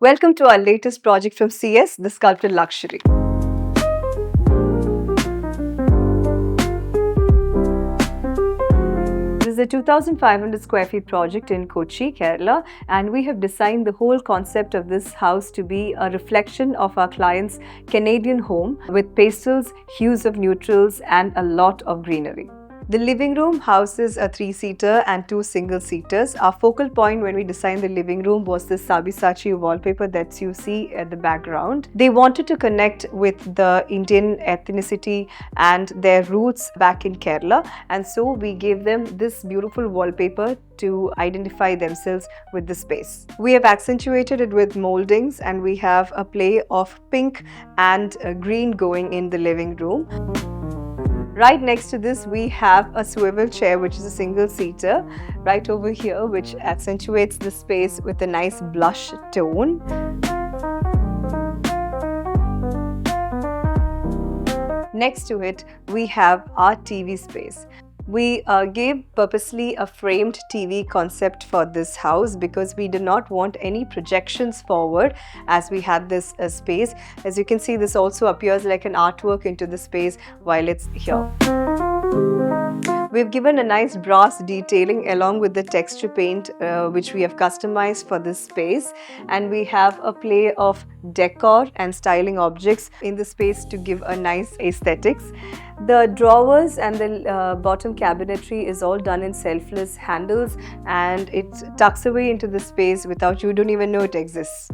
Welcome to our latest project from CS, the Sculpted Luxury. This is a 2,500 square feet project in Kochi, Kerala, and we have designed the whole concept of this house to be a reflection of our client's Canadian home with pastels, hues of neutrals, and a lot of greenery. The living room houses a three-seater and two single-seaters. Our focal point when we designed the living room was this Sabyasachi wallpaper that you see at the background. They wanted to connect with the Indian ethnicity and their roots back in Kerala, and so we gave them this beautiful wallpaper to identify themselves with the space. We have accentuated it with moldings, and we have a play of pink and green going in the living room. Right next to this, we have a swivel chair, which is a single-seater, right over here, which accentuates the space with a nice blush tone. Next to it, we have our TV space. We gave purposely a framed TV concept for this house because we did not want any projections forward as we had this space. As you can see, this also appears like an artwork into the space while it's here. We've given a nice brass detailing along with the texture paint which we have customized for this space, and we have a play of decor and styling objects in the space to give a nice aesthetics. The drawers and the bottom cabinetry is all done in selfless handles, and it tucks away into the space without you don't even know it exists.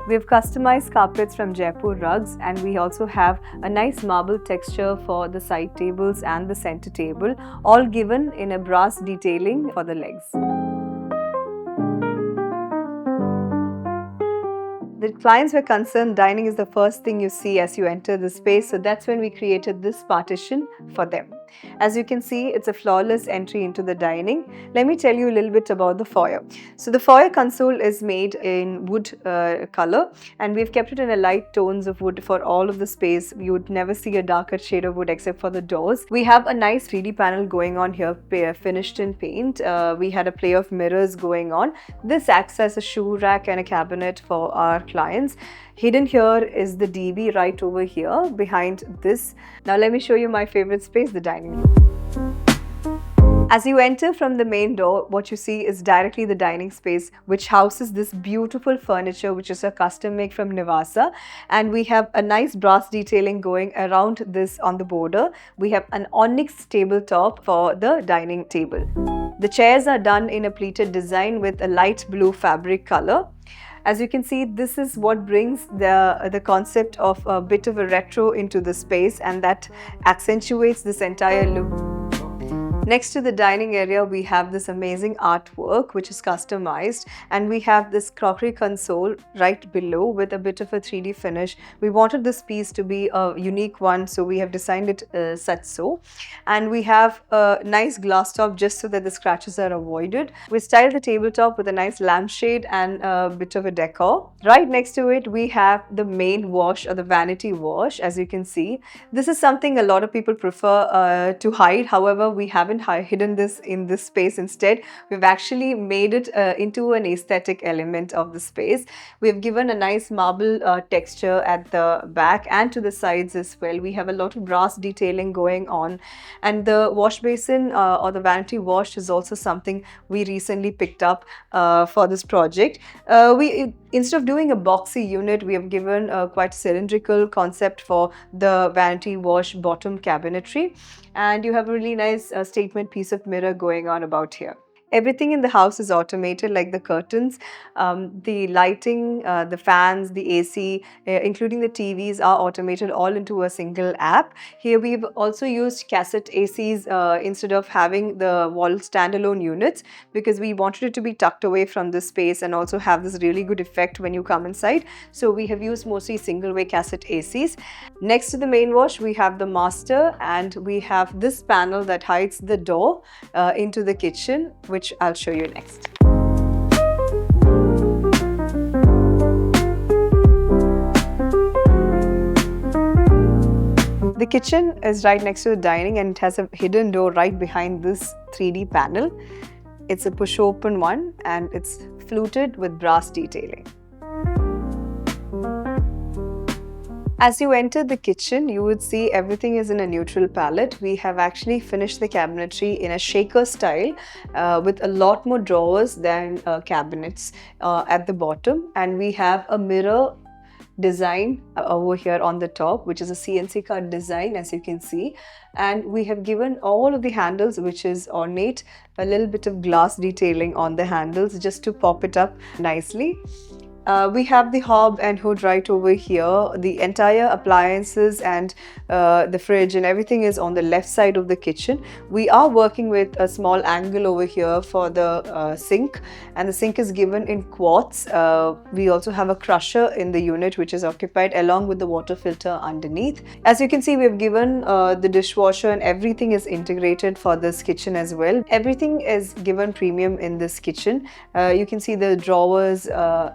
We've customized carpets from Jaipur rugs, and we also have a nice marble texture for the side tables and the center table, all given in a brass detailing for the legs. The clients were concerned dining is the first thing you see as you enter the space, so that's when we created this partition for them. As you can see, it's a flawless entry into the dining. Let me tell you a little bit about the foyer. So the foyer console is made in wood color, and we've kept it in a light tones of wood for all of the space. You would never see a darker shade of wood except for the doors. We have a nice 3D panel going on here, finished in paint. We had a play of mirrors going on. This acts as a shoe rack and a cabinet for our clients. Hidden here is the DB right over here behind this. Now let me show you my favorite space, the dining room. As you enter from the main door, what you see is directly the dining space, which houses this beautiful furniture, which is a custom make from Nivasa. And we have a nice brass detailing going around this on the border. We have an onyx tabletop for the dining table. The chairs are done in a pleated design with a light blue fabric color. As you can see, this is what brings the concept of a bit of a retro into the space, and that accentuates this entire look. Next to the dining area, we have this amazing artwork which is customized, and we have this crockery console right below with a bit of a 3D finish. We wanted this piece to be a unique one, so we have designed it such so. And we have a nice glass top just so that the scratches are avoided. We styled the tabletop with a nice lampshade and a bit of a decor. Right next to it, we have the main wash or the vanity wash. As you can see, this is something a lot of people prefer to hide. However, we haven't hidden this in this space. Instead, we've actually made it into an aesthetic element of the space. We've given a nice marble texture at the back and to the sides as well. We have a lot of brass detailing going on, and the wash basin or the vanity wash is also something we recently picked up for this project. Instead of doing a boxy unit, we have given a quite cylindrical concept for the vanity wash bottom cabinetry, and you have a really nice statement piece of mirror going on about here. Everything in the house is automated, like the curtains, the lighting, the fans, the AC, including the TVs are automated all into a single app. Here we've also used cassette ACs instead of having the wall standalone units, because we wanted it to be tucked away from this space and also have this really good effect when you come inside. So we have used mostly single way cassette ACs. Next to the main wash, we have the master, and we have this panel that hides the door into the kitchen, which I'll show you next. The kitchen is right next to the dining, and it has a hidden door right behind this 3D panel. It's a push open one, and it's fluted with brass detailing. As you enter the kitchen, you would see everything is in a neutral palette. We have actually finished the cabinetry in a shaker style with a lot more drawers than cabinets at the bottom. And we have a mirror design over here on the top, which is a CNC cut design, as you can see. And we have given all of the handles, which is ornate, a little bit of glass detailing on the handles just to pop it up nicely. We have the hob and hood right over here. The entire appliances and the fridge and everything is on the left side of the kitchen. We are working with a small angle over here for the sink, and the sink is given in quartz. We also have a crusher in the unit which is occupied along with the water filter underneath. As you can see, we have given the dishwasher, and everything is integrated for this kitchen as well. Everything is given premium in this kitchen. You can see the drawers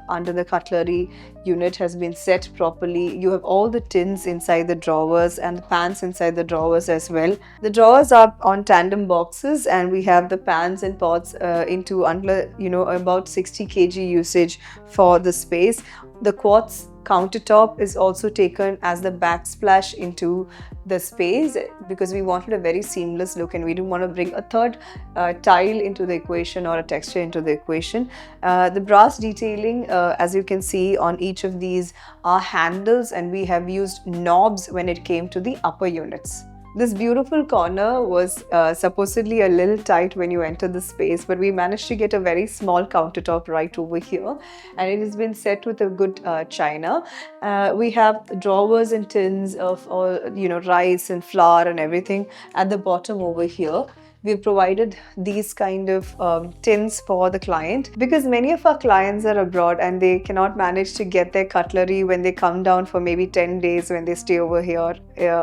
under the cutlery unit has been set properly. You have all the tins inside the drawers and the pans inside the drawers as well. The drawers are on tandem boxes, and we have the pans and pots into under about 60 kg usage for the space. The quartz countertop is also taken as the backsplash into the space because we wanted a very seamless look and we didn't want to bring a third tile into the equation or a texture into the equation. The brass detailing, as you can see on each of these, are handles, and we have used knobs when it came to the upper units. This beautiful corner was supposedly a little tight when you enter the space, but we managed to get a very small countertop right over here, and it has been set with a good china. We have drawers and tins of all, rice and flour and everything at the bottom over here. We've provided these kind of tins for the client because many of our clients are abroad and they cannot manage to get their cutlery when they come down for maybe 10 days when they stay over here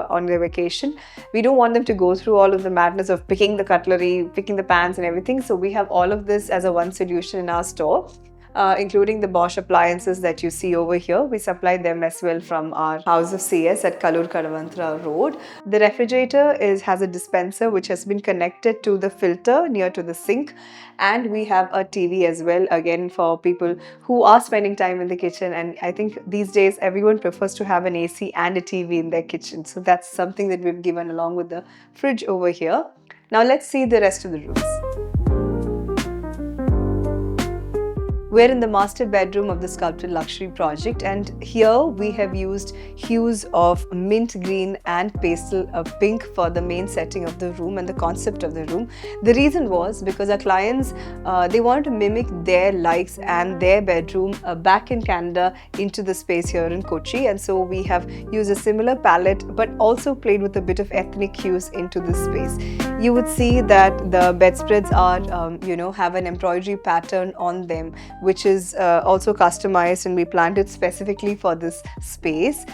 on their vacation. We don't want them to go through all of the madness of picking the cutlery, picking the pans and everything. So we have all of this as a one solution in our store. Including the Bosch appliances that you see over here. We supply them as well from our house of CS at Kalur Kadavantra Road. The refrigerator has a dispenser which has been connected to the filter near to the sink, and we have a TV as well, again for people who are spending time in the kitchen, and I think these days everyone prefers to have an AC and a TV in their kitchen, so that's something that we've given along with the fridge over here. Now let's see the rest of the rooms. We're in the master bedroom of the Sculpted Luxury project, and here we have used hues of mint green and pastel pink for the main setting of the room and the concept of the room. The reason was because our clients, they wanted to mimic their likes and their bedroom back in Canada into the space here in Kochi, and so we have used a similar palette but also played with a bit of ethnic hues into this space. You would see that the bedspreads are, have an embroidery pattern on them, which is also customized, and we planned it specifically for this space.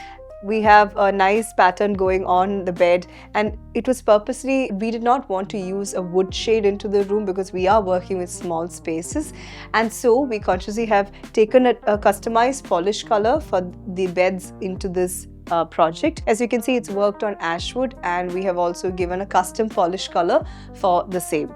We have a nice pattern going on the bed, and it was purposely, we did not want to use a wood shade into the room because we are working with small spaces, and so we consciously have taken a customized polish color for the beds into this project. As you can see, it's worked on ash wood, and we have also given a custom polish color for the same.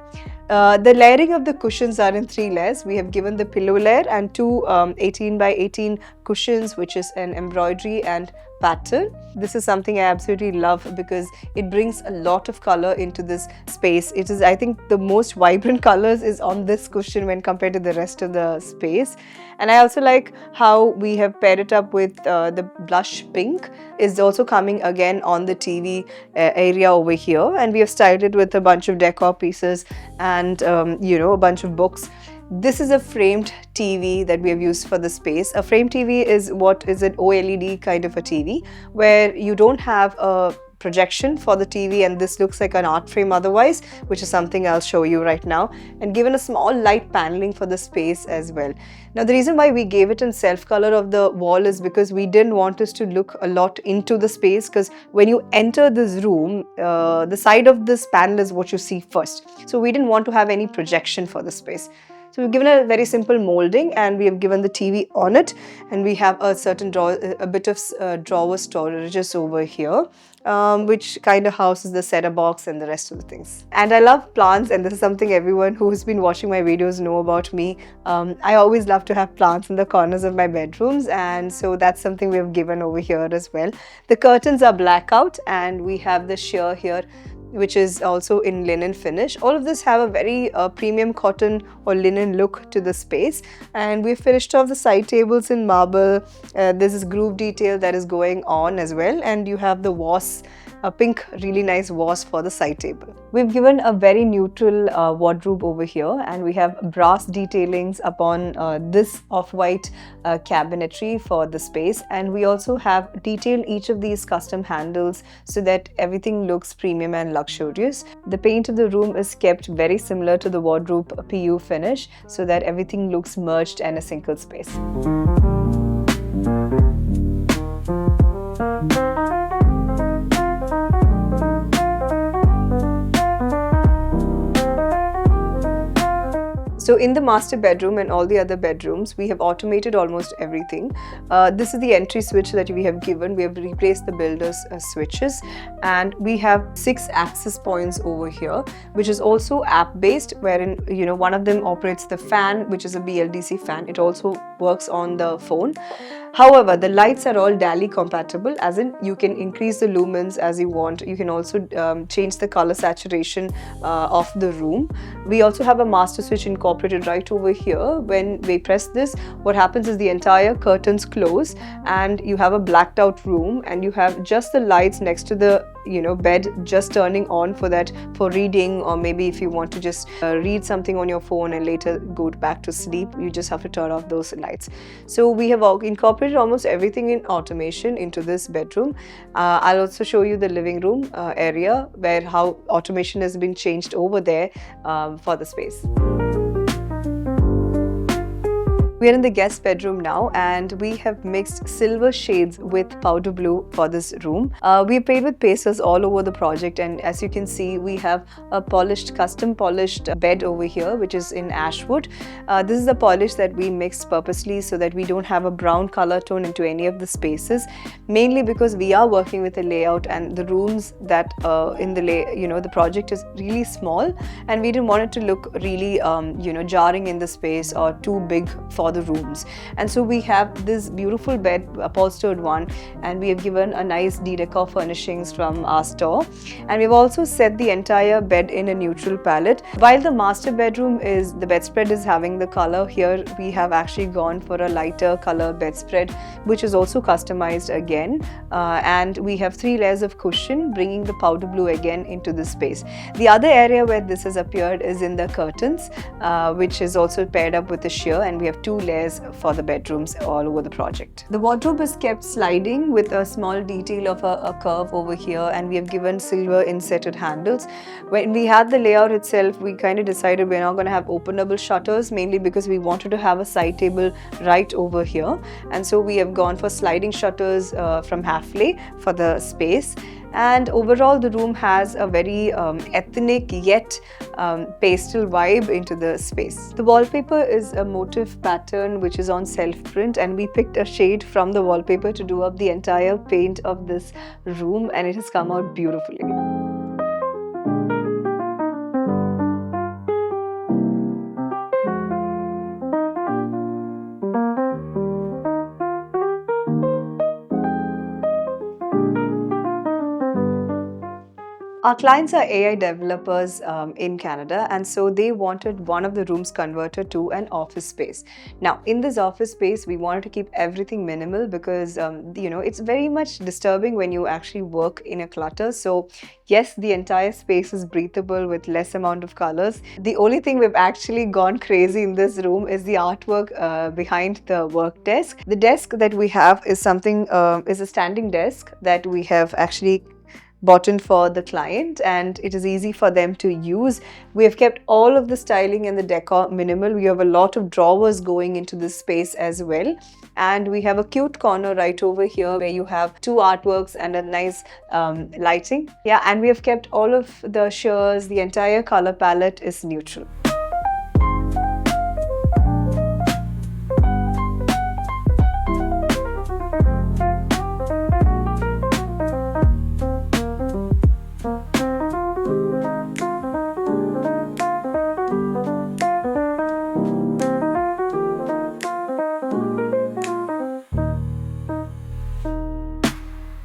The layering of the cushions are in 3 layers. We have given the pillow layer and 2 18 by 18 cushions, which is an embroidery and pattern. This is something I absolutely love because it brings a lot of color into this space. It is, I think, the most vibrant colors is on this cushion when compared to the rest of the space. And I also like how we have paired it up with the blush pink is also coming again on the TV area over here, and we have styled it with a bunch of decor pieces and a bunch of books. This is a framed TV that we have used for the space. A framed TV is what is an OLED kind of a TV where you don't have a projection for the TV, and this looks like an art frame otherwise, which is something I'll show you right now, and given a small light paneling for the space as well. Now the reason why we gave it in self color of the wall is because we didn't want us to look a lot into the space, because when you enter this room, the side of this panel is what you see first. So we didn't want to have any projection for the space. So we've given a very simple molding, and we have given the TV on it, and we have a certain a bit of drawer storages over here, which kind of houses the set-up box and the rest of the things. And I love plants, and this is something everyone who's been watching my videos know about me. I always love to have plants in the corners of my bedrooms, and so that's something we have given over here as well. The curtains are blackout, and we have the sheer here, which is also in linen finish. All of this have a very premium cotton or linen look to the space, and we've finished off the side tables in marble. There's this groove detail that is going on as well, and you have the vase, a pink really nice vase for the side table. We've given a very neutral wardrobe over here, and we have brass detailings upon this off-white cabinetry for the space, and we also have detailed each of these custom handles so that everything looks premium and luxurious. The paint of the room is kept very similar to the wardrobe PU finish so that everything looks merged in a single space. So in the master bedroom and all the other bedrooms, we have automated almost everything. This is the entry switch that we have given. We have replaced the builder's switches, and we have 6 access points over here, which is also app-based, wherein one of them operates the fan, which is a BLDC fan. It also works on the phone. However, the lights are all DALI compatible, as in you can increase the lumens as you want. You can also change the color saturation of the room. We also have a master switch incorporated right over here. When we press this, what happens is the entire curtains close, and you have a blacked out room, and you have just the lights next to the bed just turning on for reading, or maybe if you want to just read something on your phone and later go back to sleep, you just have to turn off those lights. So we have incorporated almost everything in automation into this bedroom. I'll also show you the living room area, where how automation has been changed over there for the space. We are in the guest bedroom now, and we have mixed silver shades with powder blue for this room. We played with pastels all over the project, and as you can see, we have a custom polished bed over here, which is in ash wood. This is the polish that we mixed purposely so that we don't have a brown color tone into any of the spaces, mainly because we are working with a layout, and the rooms that in the project is really small, and we didn't want it to look really jarring in the space or too big for the rooms. And so we have this beautiful bed, upholstered one, and we have given a nice decor furnishings from our store, and we've also set the entire bed in a neutral palette. While the master bedroom the bedspread is having the color, here we have actually gone for a lighter color bedspread, which is also customized again, and we have 3 layers of cushion, bringing the powder blue again into the space. The other area where this has appeared is in the curtains, which is also paired up with the sheer, and we have 2 layers for the bedrooms all over the project. The wardrobe is kept sliding with a small detail of a curve over here, and we have given silver insetted handles. When we had the layout itself, we kind of decided we're not going to have openable shutters, mainly because we wanted to have a side table right over here, and so we have gone for sliding shutters from halfway for the space. And overall, the room has a very ethnic yet pastel vibe into the space. The wallpaper is a motif pattern which is on self-print, and we picked a shade from the wallpaper to do up the entire paint of this room, and it has come out beautifully. Our clients are AI developers in Canada, and so they wanted one of the rooms converted to an office space. Now, in this office space, we wanted to keep everything minimal because, it's very much disturbing when you actually work in a clutter. So, yes, the entire space is breathable with less amount of colors. The only thing we've actually gone crazy in this room is the artwork behind the work desk. The desk that we have is is a standing desk that we have actually bought in for the client, and it is easy for them to use. We have kept all of the styling and the decor minimal. We have a lot of drawers going into this space as well, and we have a cute corner right over here where you have 2 artworks and a nice lighting. Yeah, and we have kept all of the shears. The entire color palette is neutral.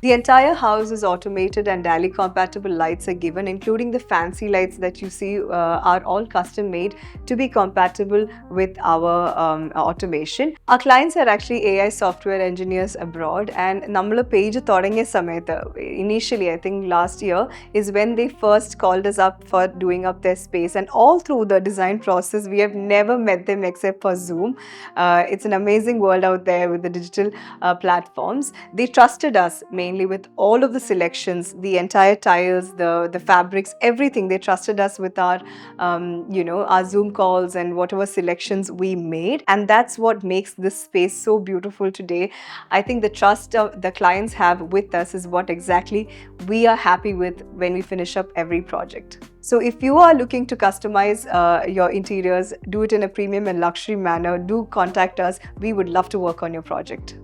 The entire house is automated and daily compatible lights are given, including the fancy lights that you see are all custom made to be compatible with our automation. Our clients are actually AI software engineers abroad, and nammal page thodangiya samayathu, initially I think last year is when they first called us up for doing up their space, and all through the design process we have never met them except for Zoom. It's an amazing world out there with the digital platforms. They trusted us mainly with all of the selections, the entire tiles, the fabrics, everything. They trusted us with our our Zoom calls and whatever selections we made, and that's what makes this space so beautiful today. I think the trust of the clients have with us is what exactly we are happy with when we finish up every project. So if you are looking to customize your interiors, do it in a premium and luxury manner, do contact us. We would love to work on your project.